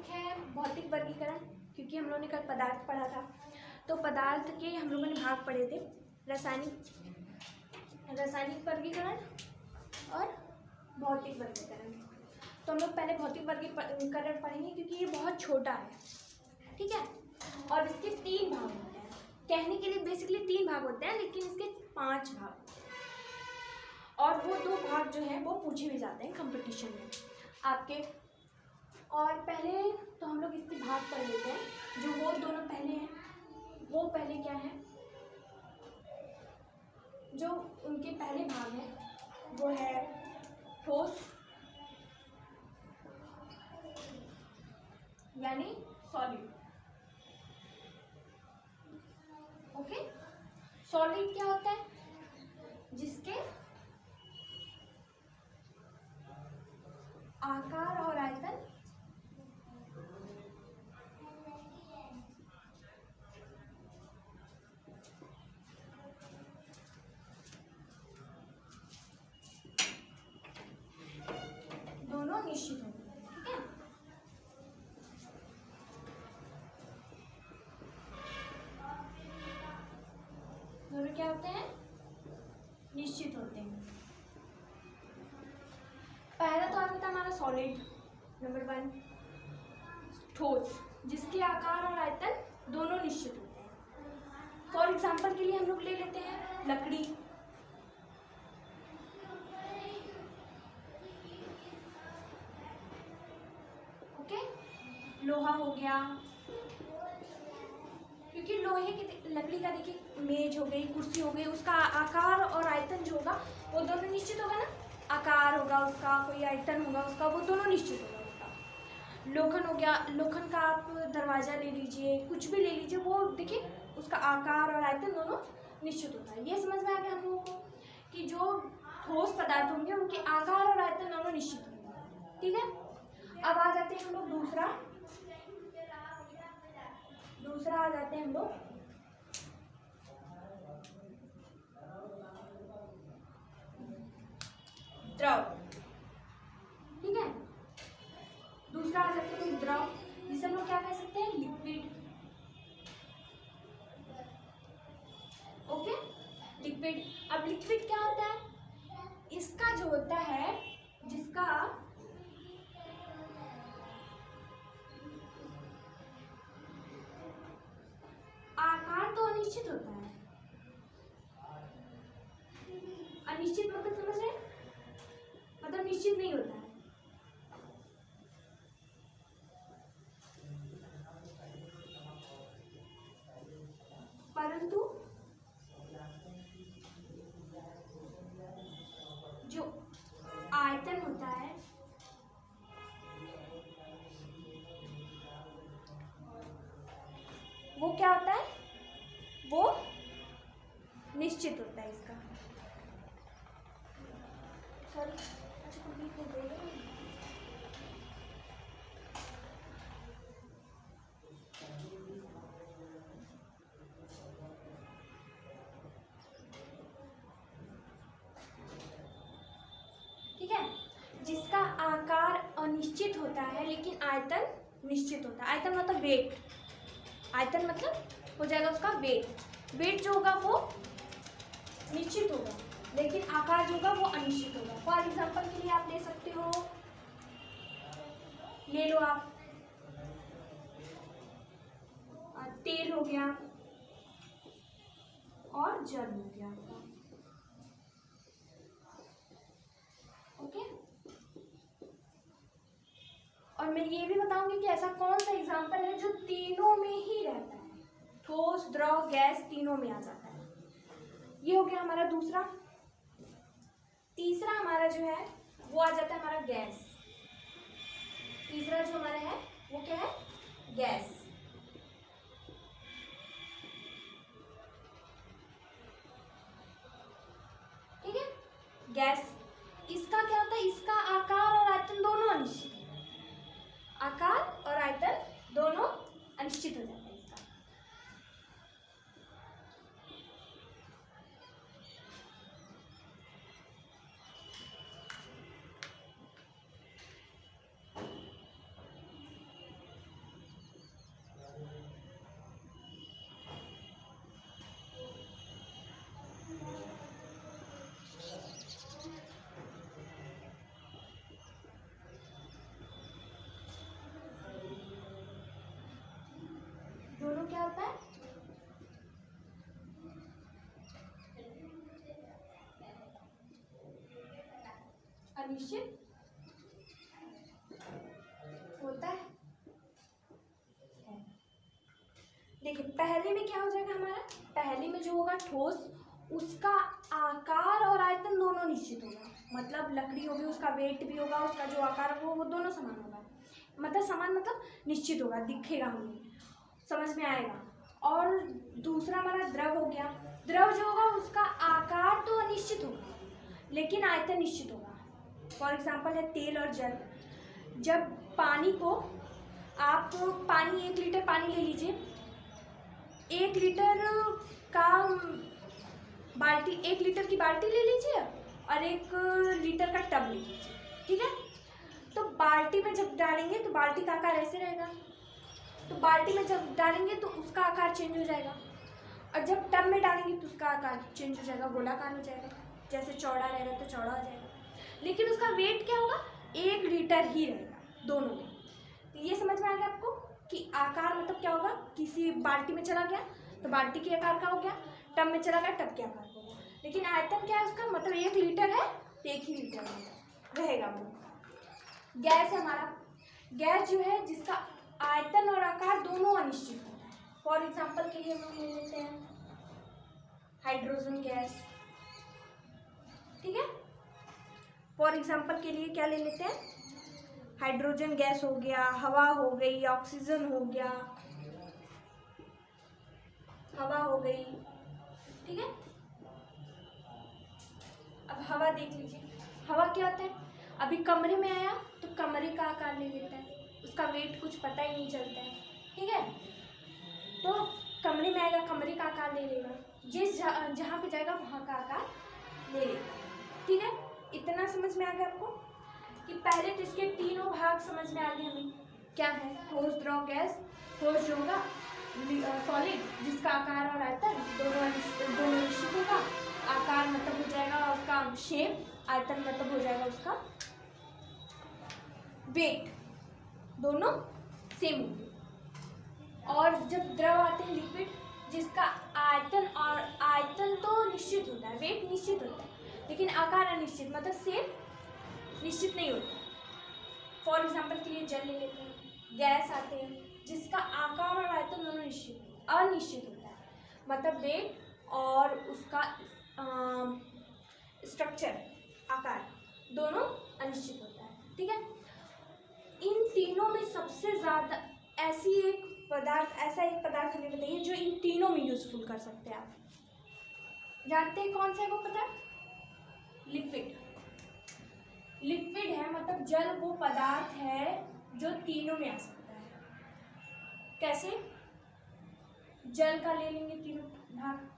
एक है भौतिक वर्गीकरण, क्योंकि हम लोगों ने कल पदार्थ पढ़ा था, तो पदार्थ के हम लोगों ने भाग पढ़े थे, रासायनिक वर्गीकरण और भौतिक वर्गीकरण। तो हम लोग पहले भौतिक वर्गीकरण पढ़ेंगे क्योंकि ये बहुत छोटा है, ठीक है। और इसके 3 भाग होते हैं, कहने के लिए बेसिकली 3 भाग होते हैं, लेकिन इसके 5 भाग, और वो 2 भाग जो है वो पूछे भी जाते हैं कंपटीशन में आपके। और पहले तो हम लोग इसके भाग पढ़ लेते हैं, जो वो दोनों पहले हैं। वो पहले क्या है, जो उनके पहले भाग हैं वो है ठोस यानी सॉलिड। ओके, सॉलिड क्या होता है, जिसके आकार और आयतन दोनों निश्चित होते हैं, ठीक है। दोनों क्या होते हैं, निश्चित होते हैं। पहला तो आता था हमारा सॉलिड, नंबर 1 ठोस, जिसके आकार और आयतन दोनों निश्चित होते हैं। फॉर एग्जाम्पल के लिए हम लोग ले लेते हैं लकड़ी, ओके, लोहा हो गया, क्योंकि लोहे की लकड़ी का देखिए मेज हो गई, कुर्सी हो गई, उसका आकार और आयतन जो होगा वो दोनों निश्चित होगा ना, आकार होगा उसका, कोई आयतन होगा उसका, वो दोनों निश्चित होगा उसका। लोखंड हो गया, लोखंड का आप दरवाज़ा ले लीजिए, कुछ भी ले लीजिए, वो देखिए उसका आकार और आयतन दोनों निश्चित होता है। ये समझ में आ गया हम लोगों को कि जो ठोस पदार्थ होंगे उनके आकार और आयतन दोनों निश्चित होंगे, ठीक है। अब आ जाते हैं हम लोग दूसरा आ जाते हैं हम लोग द्रव, ठीक है। दूसरा आ जाते हैं द्रव, जिसे हम लोग क्या कह सकते हैं, लिक्विड। Okay, liquid. अब लिक्विड क्या होता है, इसका जो होता है, जिसका आकार तो अनिश्चित होता है, अनिश्चित मतलब समझ रहे हैं, मतलब निश्चित नहीं होता है, परंतु जो आयतन होता है वो क्या होता है, वो निश्चित होता है इसका। सॉरी, अच्छा कंप्लीट नहीं करेगा। ठीक है, जिसका आकार अनिश्चित होता है लेकिन आयतन निश्चित होता है। आयतन मतलब वेट, आयतन मतलब हो जाएगा उसका वेट। वेट जो होगा वो निश्चित होगा, लेकिन आकार जो होगा वो अनिश्चित होगा। फॉर एग्जाम्पल के लिए आप ले सकते हो, ले लो आप तेल हो गया और जल हो गया, ओके। और मैं ये भी बताऊंगी कि ऐसा कौन सा एग्जाम्पल है जो तीनों में ही रहता है, ठोस द्रव गैस तीनों में आ जाता है। ये हो गया हमारा दूसरा। तीसरा हमारा जो है वो आ जाता है हमारा गैस। तीसरा जो हमारा है वो क्या है, गैस। ठीक है, गैस। इसका क्या होता है, इसका आकार और आयतन दोनों अनिश्चित है, आकार और आयतन दोनों अनिश्चित हो जाता है इसका। अनिश्चित होता है। देखिए पहले में क्या हो जाएगा हमारा, पहले में जो होगा ठोस, उसका आकार और आयतन दोनों निश्चित होगा। मतलब लकड़ी होगी, उसका वेट भी होगा, उसका जो आकार होगा वो दोनों समान होगा। मतलब समान मतलब निश्चित होगा, दिखेगा हमें, समझ में आएगा। और दूसरा हमारा द्रव हो गया। द्रव जो होगा उसका आकार तो अनिश्चित होगा लेकिन आयतन निश्चित होगा। फॉर एग्जाम्पल है तेल और जल। जब पानी को आप पानी 1 लीटर पानी ले लीजिए, 1 लीटर का बाल्टी, 1 लीटर की बाल्टी ले लीजिए और 1 लीटर का टब ले लीजिए, ठीक है। तो बाल्टी में जब डालेंगे तो बाल्टी का आकार ऐसे रहेगा, तो बाल्टी में जब डालेंगे तो उसका आकार चेंज हो जाएगा, और जब टब में डालेंगे तो उसका आकार चेंज हो जाएगा, गोलाकार हो जाएगा। जैसे चौड़ा रहेगा तो चौड़ा हो जाएगा, लेकिन उसका वेट क्या होगा, 1 लीटर ही रहेगा दोनों में। तो ये समझ में आ गया आपको कि आकार मतलब क्या होगा, किसी बाल्टी में चला गया तो बाल्टी के आकार का हो गया, टब में चला गया टब के आकार का होगा। लेकिन आयतन क्या है उसका, मतलब 1 लीटर है तो 1 ही लीटर रहेगा वो। गैस है हमारा, गैस जो है जिसका आयतन और आकार दोनों अनिश्चित होता है। फॉर एग्जाम्पल के लिए हम ले लेते हैं हाइड्रोजन गैस, ठीक है। फॉर एग्जाम्पल के लिए क्या ले लेते हैं, हाइड्रोजन गैस हो गया, हवा हो गई, ऑक्सीजन हो गया, हवा हो गई, ठीक है। अब हवा देख लीजिए, हवा क्या होता है, अभी कमरे में आया तो कमरे का आकार ले लेता है, उसका वेट कुछ पता ही नहीं चलता है, ठीक है। तो कमरे में आएगा, कमरे का आकार ले लेगा, जिस जहाँ पे जाएगा वहाँ का आकार ले लेगा, ठीक है। इतना समझ में आ गया आपको कि पहले तो इसके तीनों भाग समझ में आ गए हमें, क्या है, ठोस, द्रव, गैस। ठोस जो होगा सॉलिड, जिसका आकार और आयतन दोनों निश्चित होगा। आकार मतलब हो जाएगा उसका शेप, आयतन मतलब हो जाएगा उसका वेट, दोनों सेम होंगे। और जब द्रव आते हैं लिक्विड, जिसका आयतन तो निश्चित होता है, वेट निश्चित होता है, लेकिन आकार अनिश्चित, मतलब शेप निश्चित नहीं होता। फॉर एग्जाम्पल के लिए जल ले लेते हैं। गैस आते हैं जिसका आकार और आयतन दोनों अनिश्चित होता है, मतलब वेट और उसका स्ट्रक्चर, आकार दोनों अनिश्चित होता है, ठीक है। इन तीनों में सबसे ज़्यादा ऐसा एक पदार्थ हमें बताइए जो इन तीनों में यूजफुल कर सकते हैं। आप जानते हैं कौन सा है वो पदार्थ, लिक्विड। लिक्विड है मतलब जल वो पदार्थ है जो तीनों में आ सकता है। कैसे, जल का ले लेंगे तीनों भाग,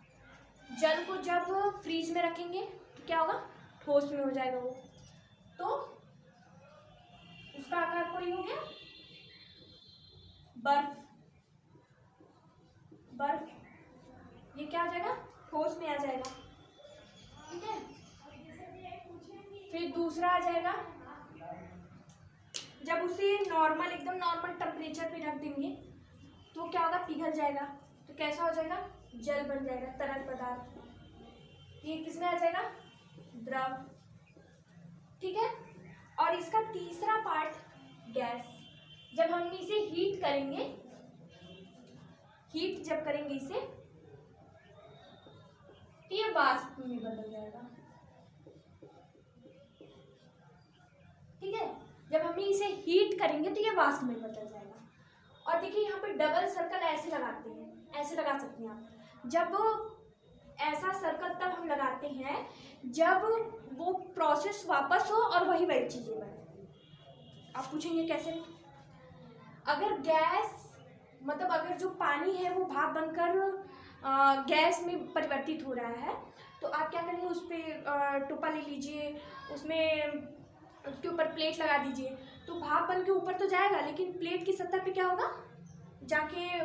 जल को जब फ्रीज में रखेंगे तो क्या होगा, ठोस में हो जाएगा वो, तो उसका आकार कोई हो गया बर्फ, ये क्या आ जाएगा, ठोस में आ जाएगा, ठीक है। फिर दूसरा आ जाएगा, जब उसे एकदम नॉर्मल टेम्परेचर पे रख देंगे तो क्या होगा, पिघल जाएगा, तो कैसा हो जाएगा, जल बन जाएगा, तरल पदार्थ। ये किस में आ जाएगा, द्रव, ठीक है। और इसका तीसरा पार्ट गैस, जब हम इसे हीट करेंगे, जब करेंगे इसे तो ये वाष्प में बदल जाएगा, ठीक है। जब हम इसे हीट करेंगे तो ये वाष्प में बदल जाएगा। और देखिए यहाँ पे डबल सर्कल ऐसे लगाते हैं, ऐसे लगा सकते हैं आप। जब ऐसा सर्कल तब हम लगाते हैं जब वो प्रोसेस वापस हो और वही चीजें बने। आप पूछेंगे कैसे, अगर गैस मतलब अगर जो पानी है वो भाप बनकर गैस में परिवर्तित हो रहा है, तो आप क्या करेंगे, उस पर टोपा ले लीजिए, उसमें उसके ऊपर प्लेट लगा दीजिए, तो भाप बन के ऊपर तो जाएगा, लेकिन प्लेट की सतह पे क्या होगा, जाके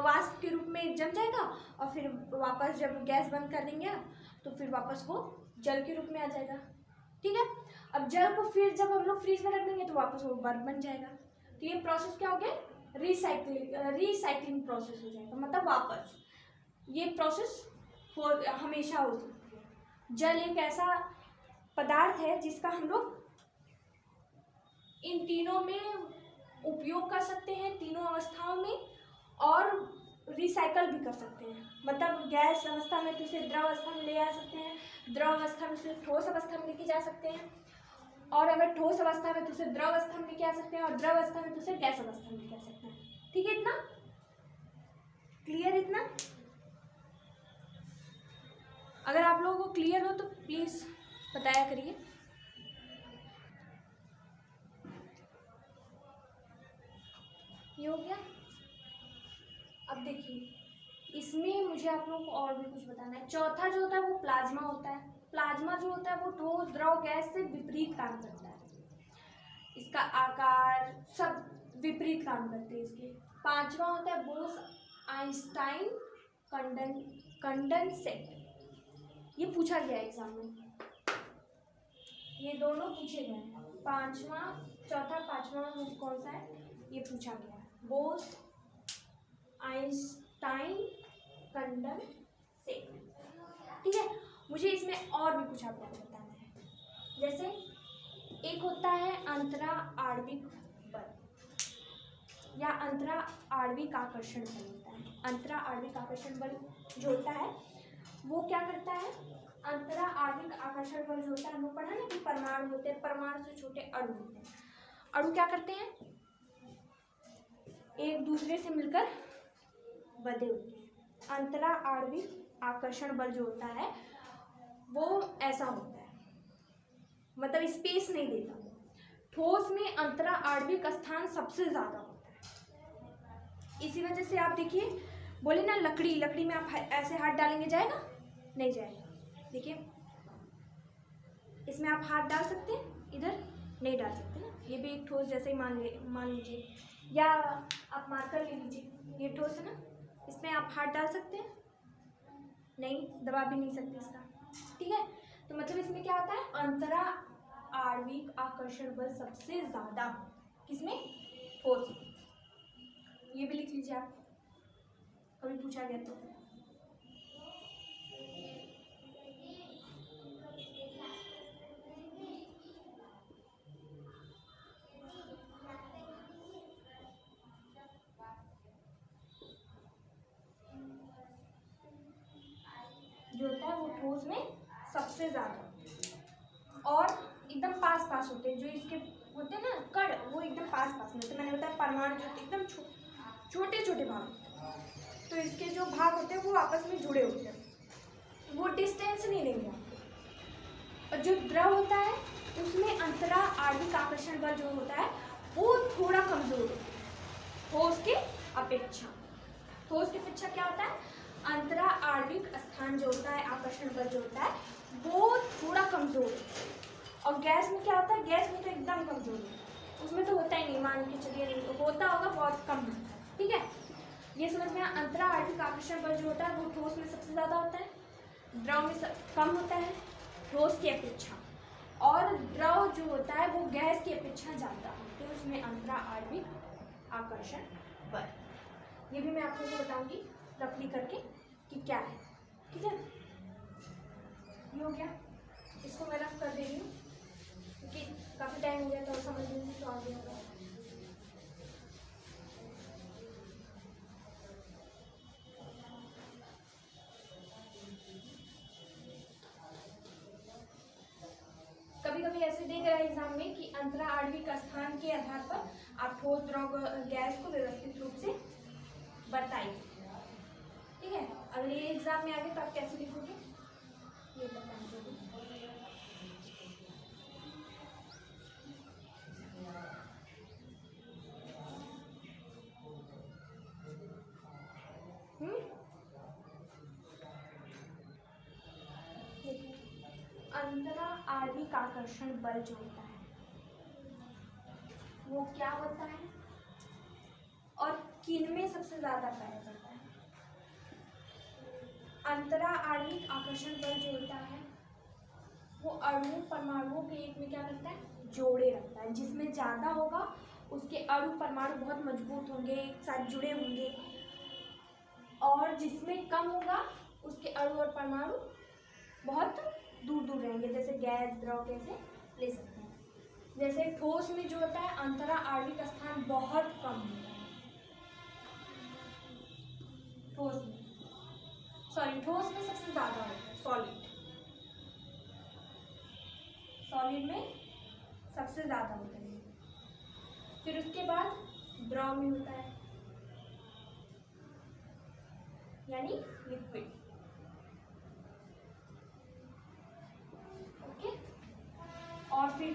वाष्प के रूप में जम जाएगा, और फिर वापस जब गैस बंद कर देंगे आप तो फिर वापस वो जल के रूप में आ जाएगा, ठीक है। अब जल को फिर जब हम लोग फ्रीज में रख देंगे तो वापस वो बर्फ बन जाएगा। तो ये प्रोसेस क्या हो गया, रिसाइक्लिंग प्रोसेस हो जाएगा, मतलब वापस ये प्रोसेस हमेशा हो सकती है। जल एक ऐसा पदार्थ है जिसका हम लोग इन तीनों में उपयोग कर सकते हैं, तीनों अवस्थाओं में, और रिसाइकल भी कर सकते हैं। मतलब गैस अवस्था में तो उसे द्रव अवस्था में ले आ सकते हैं, द्रव अवस्था में उसे ठोस अवस्था में लेके जा सकते हैं, और अगर ठोस अवस्था में तो उसे द्रव अवस्था में लेके आ सकते हैं, और द्रव अवस्था में तो उसे गैस अवस्था में लेके आ सकते हैं। ठीक है, इतना क्लियर? इतना अगर आप लोगों को क्लियर हो तो प्लीज़ बताया करिए। ये हो गया। अब देखिए, इसमें मुझे आप लोगों को और भी कुछ बताना है। चौथा जो होता है वो प्लाज्मा होता है। प्लाज्मा जो होता है वो ठोस, द्रव, गैस से विपरीत काम करता है। इसका आकार सब विपरीत काम करते हैं इसके। पांचवा होता है बोस आइंस्टाइन कंडेंसेट। ये पूछा गया एग्जाम में, ये दोनों पूछे गए हैं। पांचवा, चौथा, पांचवा कौन सा है ये पूछा गया है। Bose Einstein condensate. ठीक है, मुझे इसमें और भी कुछ आपको बताना है। जैसे एक होता है अंतरा आणविक बल या अंतरा आणविक आकर्षण बल होता है। अंतरा आणविक आकर्षण बल जो होता है वो क्या करता है? अंतरा आणविक आकर्षण बल जो होता है, हमने पढ़ा ना कि परमाणु होते हैं, परमाणु से छोटे अणु होते हैं। अणु क्या करते हैं? एक दूसरे से मिलकर बंधे होते हैं। अंतरा आणविक आकर्षण बल जो होता है वो ऐसा होता है, मतलब स्पेस नहीं देता। ठोस में अंतरा आणविक स्थान सबसे ज्यादा होता है। इसी वजह से आप देखिए, बोले ना लकड़ी में आप ऐसे हाथ डालेंगे, जाएगा? नहीं जाएगा। देखिए, इसमें आप हाथ डाल सकते हैं, इधर नहीं डाल सकते ना। ये भी एक ठोस जैसे ही मान लीजिए, या आप मार्कर ले लीजिए, ये ठोस है ना, इसमें आप हाथ डाल सकते हैं? नहीं, दबा भी नहीं सकते इसका। ठीक है, तो मतलब इसमें क्या होता है? अंतरा आणविक आकर्षण बल सबसे ज्यादा किसमें? ठोस। ये भी लिख लीजिए आप, कभी पूछा गया तो। जो होता है वो ठोस में सबसे ज्यादा और एकदम पास पास होते हैं। जो इसके होते हैं ना कण, वो एकदम पास पास में होते हैं। मैंने बताया परमाणु जो एकदम छोटे छोटे भाग होते हैं, तो इसके जो भाग होते हैं वो आपस में जुड़े होते हैं, वो डिस्टेंस नहीं लेंगे आपको। और जो द्रव होता है उसमें अंतरा आणविक आकर्षण बल जो होता है वो थोड़ा कमजोर होता है ठोस के अपेक्षा। ठोस की अपेक्षा क्या होता है? अंतरा आणविक स्थान जो होता है, आकर्षण बल जो होता है वो थोड़ा कमजोर है। और गैस में क्या होता है? गैस में तो एकदम कमजोर है, उसमें तो होता ही नहीं, मान के चलिए होता होगा बहुत कम होता है। ठीक है, ये समझ में। अंतरा आणविक आकर्षण बल जो होता है वो ठोस में सबसे ज्यादा होता है, द्रव में कम होता है ठोस की अपेक्षा, और द्रव जो होता है वो गैस की अपेक्षा ज्यादा होता है, उसमें अंतरा आणविक आकर्षण बल। ये भी मैं आप लोगों को बताऊंगी रफली करके कि क्या है। ठीक है, ये हो गया। इसको मैं रफ कर दे रही हूँ क्योंकि काफ़ी टाइम हो गया तो समझने में तो आ गया होगा। कभी कभी ऐसे देख रहा है एग्जाम में कि अंतरा आणविक स्थान के आधार पर आप ठोस, द्रव, गैस को व्यवस्थित रूप से बताइए। ठीक है, अगर ये एग्जाम में आगे तो आप कैसे लिखोगे ये बताएंगे। अंतरा आणविक आकर्षण बल जो होता है वो क्या होता है और किन में सबसे ज्यादा पाया जाता है? अंतरा आणविक आकर्षण बल जो होता है वो अणु परमाणुओं के एक में क्या करता है? जोड़े रखता है। जिसमें ज्यादा होगा उसके अणु परमाणु बहुत मजबूत होंगे, एक साथ जुड़े होंगे, और जिसमें कम होगा उसके अणु और परमाणु बहुत दूर दूर रहेंगे, जैसे गैस, द्रव कैसे ले सकते हैं। जैसे ठोस में जो होता है अंतरा आणविक स्थान बहुत कम होता है। ठोस में सबसे ज़्यादा होता है। सॉलिड में सबसे ज़्यादा होता है। फिर उसके बाद द्रव में होता है, यानी लिक्विड। ओके, और फिर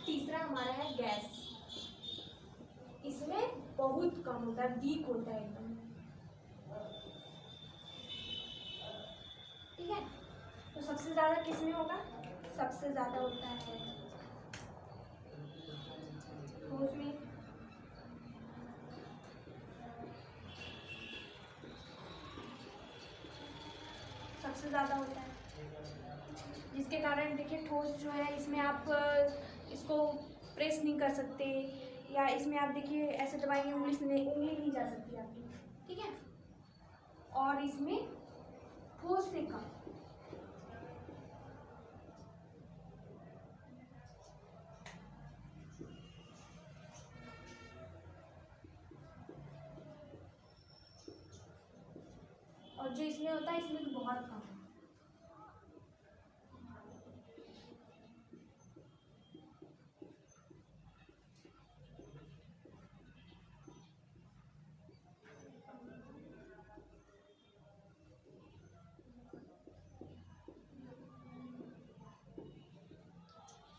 तीसरा हमारा है गैस। इसमें बहुत कम होता है, वीक होता है एकदम। ठीक है, तो सबसे ज़्यादा किस में होगा? सबसे ज़्यादा होता है ठोस में। सबसे ज़्यादा होता है, जिसके कारण देखिए ठोस जो है इसमें आप इसको प्रेस नहीं कर सकते, या इसमें आप देखिए ऐसे दबाएंगे उंगली नहीं जा सकती आपकी। ठीक है, और इसमें ठोस से कम। और जो इसमें होता है इसमें तो बहुत कम है।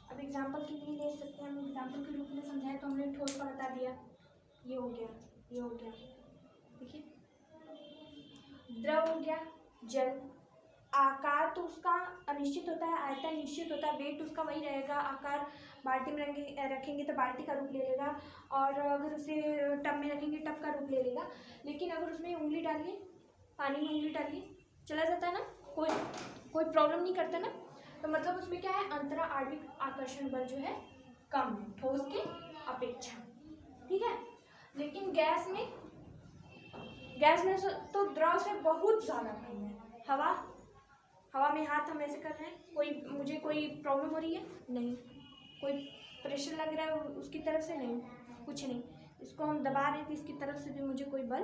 अब एग्जाम्पल के लिए ले सकते हैं हम, एग्जाम्पल के रूप में समझाएं तो हमने ठोस का बता दिया, ये हो गया, ये हो गया। देखिए, द्रव हो गया जल। आकार तो उसका अनिश्चित होता है, आयतन निश्चित होता है, वेट उसका वही रहेगा। आकार बाल्टी में रखेंगे तो बाल्टी का रूप ले लेगा, और अगर उसे टब में रखेंगे टब का रूप ले लेगा। लेकिन अगर उसमें उंगली डालिए, पानी में उंगली डालिए, चला जाता है ना, कोई प्रॉब्लम नहीं करता ना। तो मतलब उसमें क्या है, अंतरा आणविक आकर्षण बल जो है कम है ठोस के अपेक्षा। ठीक है, लेकिन गैस में तो द्रव से बहुत ज़्यादा कम है। हवा में हाथ हम ऐसे कर रहे हैं, मुझे कोई प्रॉब्लम हो रही है? नहीं। कोई प्रेशर लग रहा है उसकी तरफ से? नहीं, कुछ नहीं। इसको हम दबा रहे थे, इसकी तरफ से भी मुझे कोई बल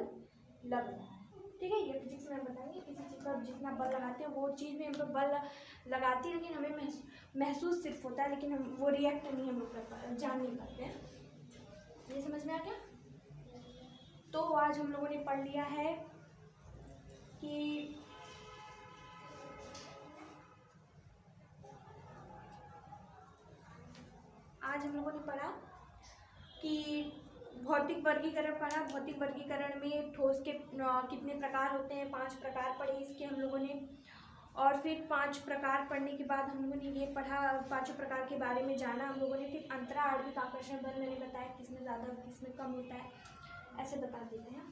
लग रहा है। ठीक है, ये फिजिक्स में बताएंगे, किसी चीज़ पर जितना बल लगाते हैं वो चीज़ भी हम लोग बल लगाती है, लेकिन हमें महसूस सिर्फ होता है, लेकिन हम वो रिएक्ट नहीं हम लोग जान नहीं पाते हैं। ये समझ में आ गया? तो आज हम लोगों ने पढ़ लिया है कि भौतिक वर्गीकरण पढ़ा। भौतिक वर्गीकरण में ठोस के कितने प्रकार होते हैं, 5 प्रकार पढ़े इसके हम लोगों ने। और फिर 5 प्रकार पढ़ने के बाद हम लोगों ने ये पढ़ा, 5 प्रकार के बारे में जाना हम लोगों ने। फिर अंतरा आणविक आकर्षण बल मैंने बताया किसमें ज़्यादा किसमें कम होता है, ऐसे बता देते हैं।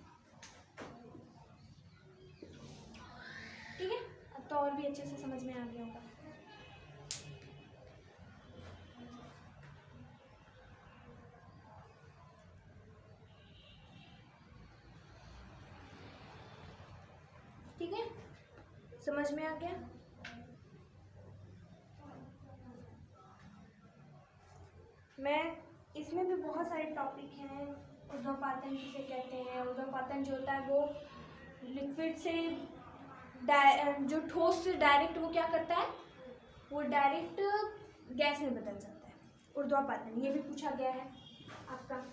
ठीक है, अब तो और भी अच्छे से समझ में आ गया होगा। ठीक है, समझ में आ गया? मैं इसमें भी बहुत सारे टॉपिक हैं। ऊर्ध्वपातन जिसे कहते हैं, ऊर्ध्वपातन जो होता है वो लिक्विड से जो ठोस से डायरेक्ट वो क्या करता है, वो डायरेक्ट गैस में बदल जाता है। ऊर्ध्वपातन ये भी पूछा गया है आपका।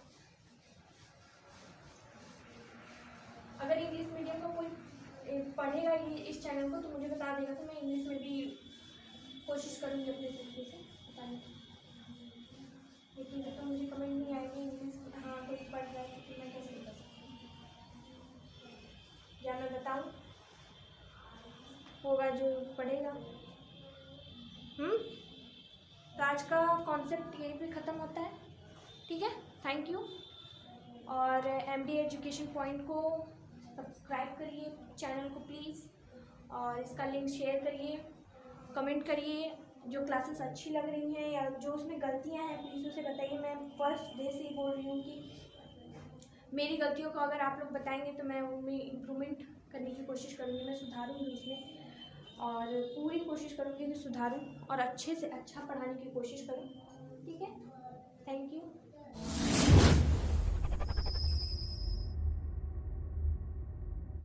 अगर इंग्लिश मीडियम का कोई पढ़ेगा इस चैनल को तो मुझे बता देगा, तो मैं इंग्लिश में भी कोशिश करूँगी अपने तरीके से बताने की। लेकिन जब तक मुझे कमेंट नहीं आएगी इंग्लिश हाँ कोई पढ़ रहा है तो मैं कैसे बता सकती हूँ, या मैं बताऊँ होगा जो पढ़ेगा। तो आज का कॉन्सेप्ट यहीं पे ख़त्म होता है। ठीक है, थैंक यू। और MD एजुकेशन पॉइंट को सब्सक्राइब करिए चैनल को प्लीज़, और इसका लिंक शेयर करिए, कमेंट करिए। जो क्लासेस अच्छी लग रही हैं या जो उसमें गलतियां हैं प्लीज़ उसे बताइए। मैं फर्स्ट डे से ही बोल रही हूँ कि मेरी गलतियों को अगर आप लोग बताएंगे तो मैं उनमें इम्प्रूवमेंट करने की कोशिश करूँगी, मैं सुधारूँगी उसमें, और पूरी कोशिश करूँगी कि सुधारूँ और अच्छे से अच्छा पढ़ाने की कोशिश करूँ। ठीक है, थैंक यू।